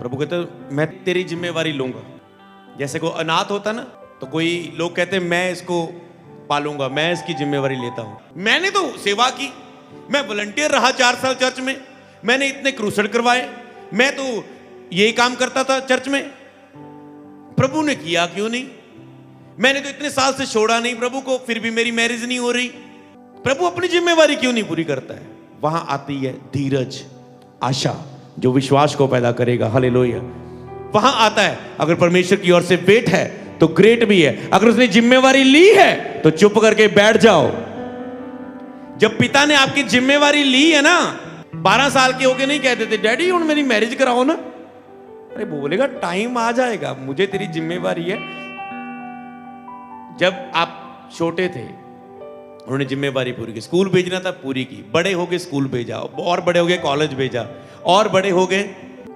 प्रभु कहते मैं तेरी जिम्मेवारी लूंगा। जैसे कोई अनाथ होता ना, तो कोई लोग कहते मैं इसको पालूंगा, मैं इसकी जिम्मेवारी लेता हूं। मैंने तो सेवा की, मैं वॉलंटियर रहा 4 साल चर्च में, मैंने इतने क्रूसेड करवाए, मैं तो यही काम करता था चर्च में। प्रभु ने किया क्यों नहीं? मैंने तो इतने साल से छोड़ा नहीं प्रभु को, फिर भी मेरी मैरिज नहीं हो रही। प्रभु अपनी जिम्मेवारी क्यों नहीं पूरी करता है? वहां आती है धीरज, आशा, जो विश्वास को पैदा करेगा। हालेलुया। वहां आता है अगर परमेश्वर की ओर से वेट है तो ग्रेट भी है, अगर उसने जिम्मेवारी ली है तो चुप करके बैठ जाओ। जब पिता ने आपकी जिम्मेवारी ली है ना, 12 साल के होके नहीं कहते थे डैडी हुण मेरी मैरिज कराओ ना। अरे बोलेगा टाइम आ जाएगा, मुझे तेरी जिम्मेवारी है। जब आप छोटे थे उन्होंने जिम्मेवारी पूरी की, स्कूल भेजना था पूरी की, बड़े हो गए स्कूल भेजा, और बड़े हो गए कॉलेज भेजा, और बड़े हो गए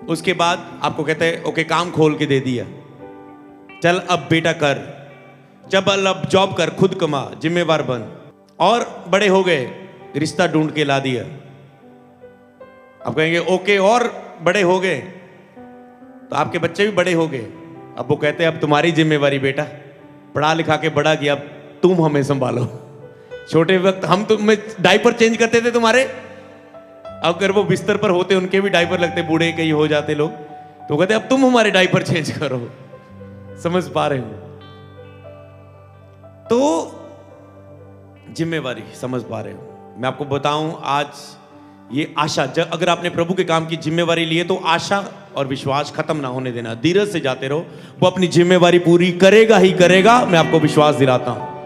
उसके बाद आपको कहते हैं ओके काम खोल के दे दिया, चल अब बेटा कर, जब अब जॉब कर, खुद कमा, जिम्मेवार बन। और बड़े हो गए रिश्ता ढूंढ के ला दिया। अब कहेंगे ओके, और बड़े हो गए तो आपके बच्चे भी बड़े हो गए, अब वो कहते हैं अब तुम्हारी जिम्मेवारी बेटा, पढ़ा लिखा के बड़ा किया, अब तुम हमें संभालो। छोटे वक्त हम तुम्हें डायपर चेंज करते थे तुम्हारे, अगर वो बिस्तर पर होते उनके भी डायपर लगते, बूढ़े कहीं हो जाते लोग, तो कहते अब तुम हमारे डायपर चेंज करो। समझ पा रहे हो? तो जिम्मेवारी समझ पा रहे हो? मैं आपको बताऊं आज ये आशा, अगर आपने प्रभु के काम की जिम्मेवारी ली है तो आशा और विश्वास खत्म ना होने देना, धीरज से जाते रहो, वो अपनी जिम्मेवारी पूरी करेगा ही करेगा, मैं आपको विश्वास दिलाता हूं।